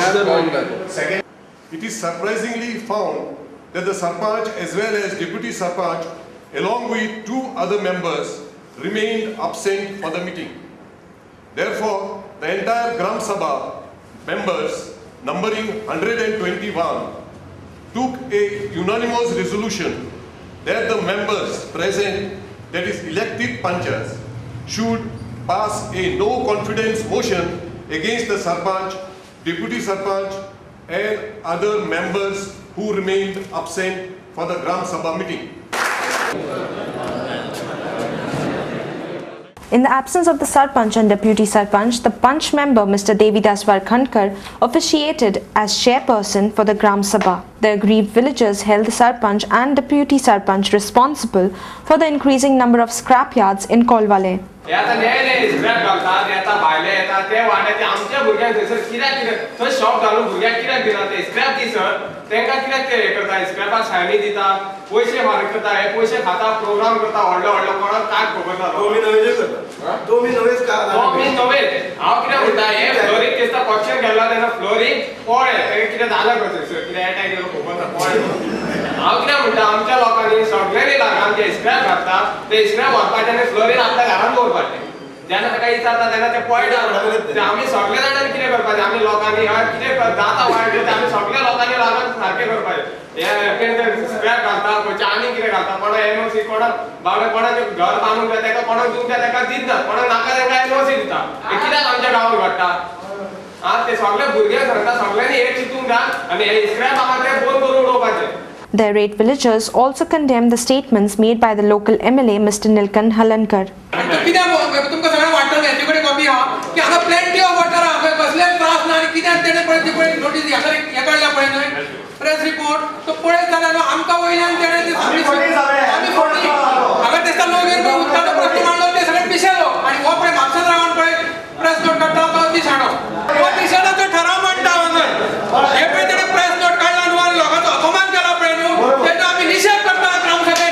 Second, it is surprisingly found that the Sarpanch as well as Deputy Sarpanch along with 2 other members remained absent for the meeting. Therefore, the entire Gram Sabha members numbering 121 took a unanimous resolution that the members present, that is elected panchas, should pass a no confidence motion against the Sarpanch, Deputy Sarpanch and other members who remained absent for the Gram Sabha meeting. In the absence of the Sarpanch and Deputy Sarpanch, the Panch member Mr. Devidas Varkhankar officiated as chairperson for the Gram Sabha. The aggrieved villagers held the Sarpanch and Deputy Sarpanch responsible for the increasing number of scrap yards in Kolwale. आता नये scrap घालतात येता भायले येतात ते वाड्याचे आमच्या भुरग्यांक थंयसर कित्याक कितें थंय शॉप घालून भुरग्यांक कित्याक दिना ते स्क्रॅप दिसत तांकां कित्याक ते हे करता स्क्रॅपाक सायनी दिता पयशे फारीक करता हे पयशे खाता प्रोग्राम करता व्हडलो व्हडलो कोणाक काय खबर ना दोमी नवेच हांव कितें म्हणटा हे फ्लोरींग दिसता फंक्शन गेल्लो तेन्ना फ्लोरींग पळय तें कितें जालें खंय थंयसर कितें एटॅक येयलो खबर ना पळय हांव कितें म्हणटा आमच्या लोकांनी सगळ्यांनी लागून जे स्क्रॅप घालता ते स्क्रॅप व्हरपाचें आनी फ्लोरीन आपल्या घरान दवरपाचें जेन्ना ताका विचारता तेन्ना ते पळयना आमी सगळे जाणांनी कितें करपाचें आमी लोकांनी कितें जाता वायट तें आमी सगळ्या लोकांनी लागून सारकें करपाचें हे स्क्रॅप घालता खंयचे आनी कितें घालता कोणा एनओसी कोणाक बाबडे कोणाचें घर बांदूंक जाय ताका कोणाक दिवंक जाय ताका दितात कोणाक नाका तांकां एनओसी दिता हे कित्याक आमच्या गांवांत घडटा ते सगळे भुरगे सांगता सगळ्यांनी एक चिंतूंक जाय आनी हे स्क्रॅप आहा ते बंद करून उडोवपाचें. The irate villagers also condemned the statements made by the local MLA Mr. Nilkant Halankar. तुमकां सगळ्यांक वाटत याची कडेन कॉपी आहा की हांगा प्लेंटी ऑफ वॉटर आहा खंय कसले त्रास ना आनी कित्याक तेणे पळय ती पळय नोटीस हे काडल्या पळय न्हय प्रेस रिपोर्ट तो पळयत जाल्यार आमकां वयल्यान तेणे ती आमी फोडली हांगा दिसता लोक येवन उदकाचो प्रश्न मांडलो ते सगळे पिशेलो आनी हो पळय म्हापशांत रावन पळय प्रेस नोट काडटा तो दिशाणो हो दिशाणाचो ठराव मांडटा हांगा हे पळय तेणे प्रेस नोट काडला आनी लोकांचो अपमान केला पळय न्हू तेजो आमी निशेध करता ग्रामसभेत.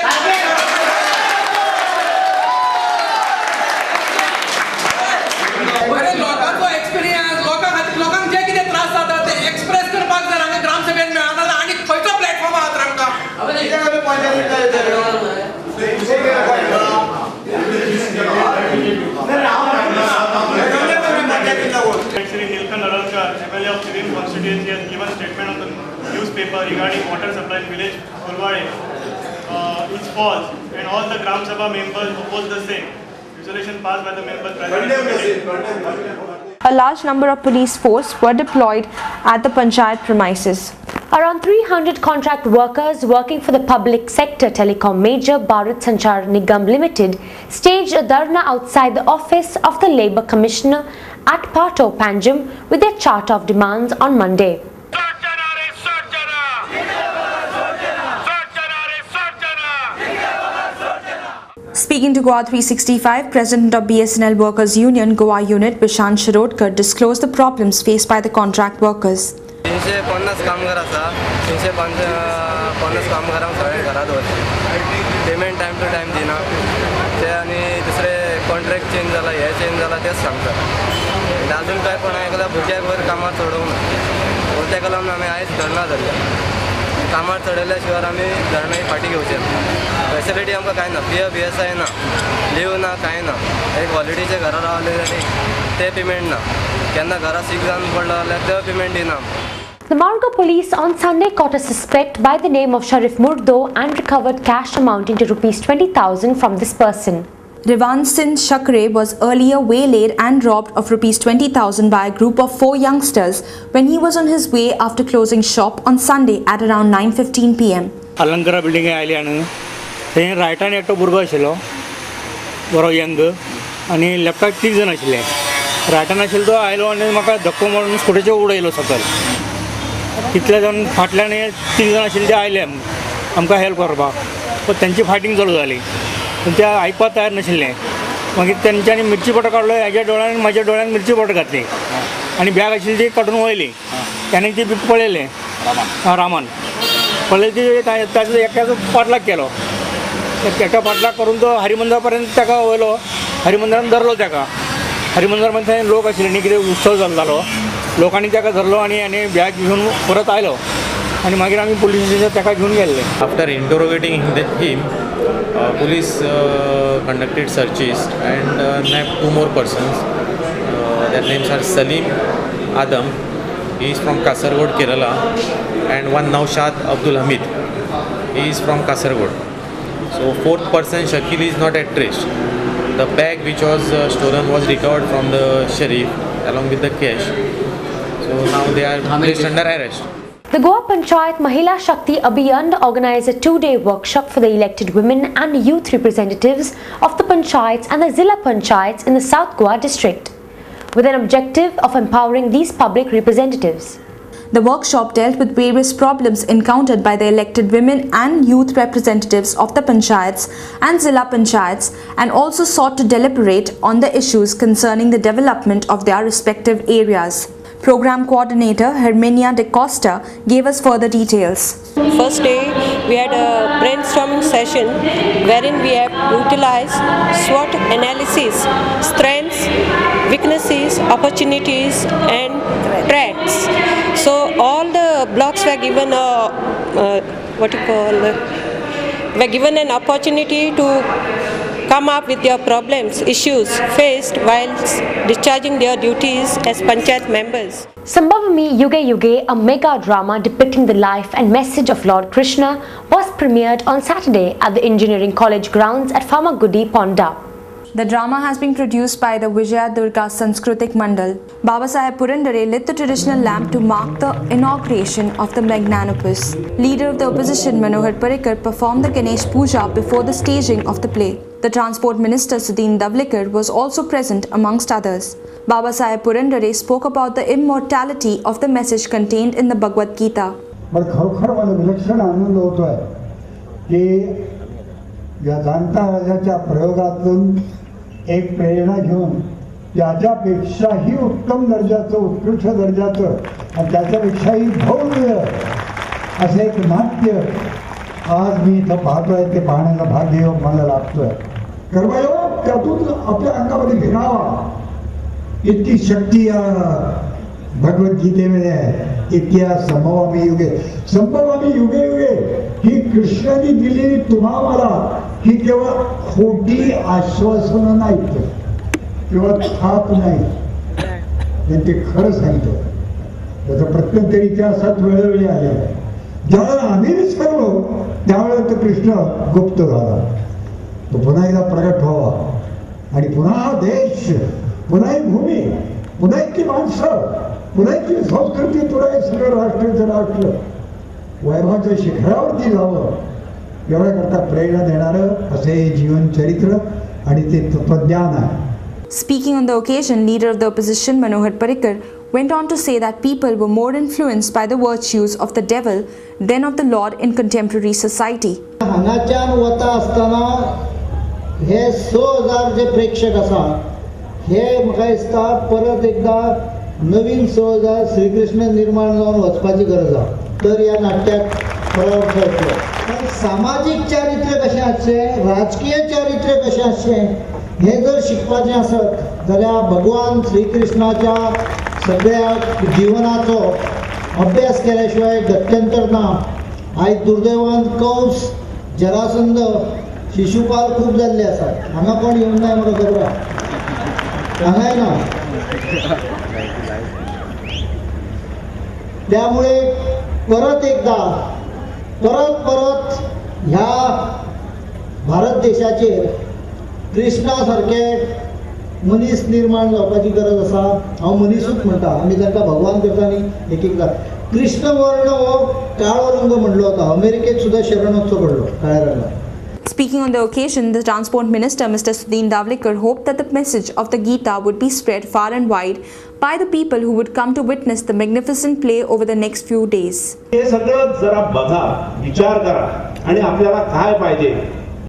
लोकांचो एक्सपिरियन्स लोकांक जे कितें त्रास जाता ते एक्सप्रेस करपाक जर हांगा ग्रामसभेत मेळना जाल्यार आनी खंयचो प्लॅटफॉर्म आहा तर आमकां Actually, Nilkant Halankar, MLA of Sirin constituency, has given statement on the newspaper regarding water supply in village Kolwale. It's false, and all the Gram Sabha members oppose the same. Resolution passed by the members present. A large number of police force were deployed at the Panchayat premises. Around 300 contract workers working for the public sector telecom major Bharat Sanchar Nigam Limited staged a dharna outside the office of the Labour Commissioner at Pato, Panjim with their chart of demands on Monday. Speaking to Goa 365, President of BSNL Workers Union Goa Unit Vishant Shirodkar disclosed the problems faced by the contract workers. 350 कामगार आसा 350 कामगारांक सगळे घरा दवरता payment time to time दिना ते आनी दुसरे कॉन्ट्रॅक्ट चेंज जाला हे चेंज जाला तेच सांगता अजून काय पण एकदा भुरग्याक वर कामार चडोवंक ना तेका लागून आमी आयज धरना धरल्या कामार चडयल्या शिवाय आमी धरणाई फाटी घेवचे फॅसिलिटी आमकां कांय ना PF ना लीव ना कांय ना एक हॉलिडेचे घरा रावले आनी ते पेमेंट ना केन्ना घरा सीक जावन पडलो जाल्यार ते पेमेंट दिना. The Marga police on Sunday caught a suspect by the name of Sharif Murdo and recovered cash amounting to Rs 20,000 from this person. Rivan Singh Shakre was earlier waylaid and robbed of Rs 20,000 by a group of 4 youngsters when he was on his way after closing shop on Sunday at around 9:15 p.m. Alankara building oily आनी थंय रायटान एकटो भुरगो आशिल्लो बरो young आनी लेफ्टाक 3 जाण आशिल्ले रायटान आशिल्लो तो आयलो आनी म्हाका धक्को मारून स्कुटीचेर उडयलो सकयल तितले जावन फाटल्यान 3 जाण आशिल्ले ते आयले आमकां हेल्प करपाक पण तेंची फायटींग चालू जाली पूण ते आयकपाक तयार नाशिल्ले मागीर तेंच्यांनी मिरची पटो काडलो हेज्या डोळ्यान म्हाज्या डोळ्यान मिरची पटो घातली आनी बॅग आशिल्ली ती काडून वयली ताणें ती पळयलें रामान पळयलें ती ताजो एकाचो पाटलाक केलो एका पाटलाक करून तो हरिमंदरा पर्यंत ताका वयलो हरिमंदरान धरलो ताका हरिमंदर मध्ये लोक आशिल्ले न्ही कितें उत्सव जाल्लो लोकांनी ताका धरलो आणि आनी बॅग घेऊन परत आयलो आणि मागीर आमी पुलीस स्टेशन ताका घेऊन गेल्ले. After interrogating him, police conducted searches and nabbed 2 more persons. Their names are Salim Adam, he is from Kasaragod, Kerala, and one Naushad Abdul Hamid, he is from Kasaragod. So 4th person Shakil is not at rest. The bag which was stolen was recovered from the sheriff along with the cash. So now they are placed under arrest. The Goa Panchayat Mahila Shakti Abhiyan organized a 2-day workshop for the elected women and youth representatives of the panchayats and the Zilla Panchayats in the South Goa district, with an objective of empowering these public representatives. The workshop dealt with various problems encountered by the elected women and youth representatives of the panchayats and Zilla Panchayats, and also sought to deliberate on the issues concerning the development of their respective areas. Program Coordinator Herminia De Costa gave us further details. First day we had a brainstorming session wherein we have utilized SWOT analysis, strengths, weaknesses, opportunities and threats. So all the blocks were given were given an opportunity to come up with their problems, issues faced while discharging their duties as Panchayat members. Sambhavami Yuge Yuge, a mega drama depicting the life and message of Lord Krishna, was premiered on Saturday at the Engineering College grounds at Famagudi, Ponda. The drama has been produced by the Vijaya Durga Sanskritik Mandal. Babasaheb Purandare lit the traditional lamp to mark the inauguration of the Magnanopus. Leader of the opposition Manohar Parrikar performed the Ganesh Puja before the staging of the play. The Transport Minister Sudhin Davlikar was also present amongst others. Babasaheb Purandare spoke about the immortality of the message contained in the Bhagavad Gita. पण खरोखर मला विलक्षण आनंद होतोय की या जाणता राजाच्या प्रयोगातून एक प्रेरणा घेऊन त्याच्यापेक्षाही उत्तम दर्जाचं उत्कृष्ट दर्जाचं आणि त्याच्यापेक्षाही भव्य असं एक नाट्य आज मी इथं पाहतोय, ते पाहण्याचा भाग्ययोग मला लाभतोय. कर्मयोग त्यातून आपल्या अंगामध्ये भिनावा इतकी शक्ती या भगवद्गीतेमध्ये आहे. इतक्या संभवामी युगे युगे ही कृष्णाने दिलेली तुम्हा मला ही केवळ खोटी आश्वासनं नाहीत किंवा थाप नाही, ते खरं सांगतो. त्याचा प्रत्यंतर इतिहासात वेळोवेळी आले. ज्यावेळेला आम्ही विसरलो त्यावेळेला तो कृष्ण गुप्त झाला. तो पुन्हा एकदा प्रगट व्हावा आणि पुन्हा हा देश, पुन्हा एक भूमी, पुन्हा इतकी माणसं, पुन्हा इतकी संस्कृती, पुन्हा एक सगळं राष्ट्राचं राष्ट्र वैभवाच्या शिखरावरती जावं एवढ्याकरता प्रेरणा देणारं असे जीवन चरित्र आणि ते तत्वज्ञान आहे. Speaking on the occasion, leader of the opposition Manohar Parrikar went on to say that people were more influenced by the virtues of the devil than of the Lord in contemporary society. हांगाच्यान वता आसतना हे 6000 जे प्रेक्षक आसा हे म्हाका दिसता परत एकदा नवीन 6000 श्रीकृष्ण निर्माण जावन वचपाची गरज आसा. तर ह्या नाट्याक प्रयोग करतलो. पण सामाजीक चारित्र्य कशें आसचें, राजकीय चारित्र्य कशें आसचें हें जर शिकपाचें आसत जाल्यार भगवान श्रीकृष्णाच्या सगळ्या जिवनाचो अभ्यास केल्या शिवाय गत्यंतर ना. आयज दुर्दैवान कंस, जरासंध, शिशुपाल खूब जाल्ले आसात. हांगा कोण येवंक जाय म्हाका खबर आसा, हांगाय ना. त्यामुळे परत एकदा परत ह्या भारत देशाचेर कृष्णा सारखे मनीस निर्माण जावपाची गरज आसा. हांव मनीसूच म्हणटा, आमी तांकां भगवान करता न्ही एक एकदा. कृष्ण वर्ण हो काळो रंग म्हणलो वता. अमेरिकेत सुद्धा शरण वचचो पडलो काळ्या रंगाक. Speaking on the occasion, the Transport Minister Mr. Sudhin Davlikar hoped that the message of the Gita would be spread far and wide by the people who would come to witness the magnificent play over the next few days. हे सगळं जरा बघा, विचार करा आणि आपल्याला काय पाहिजे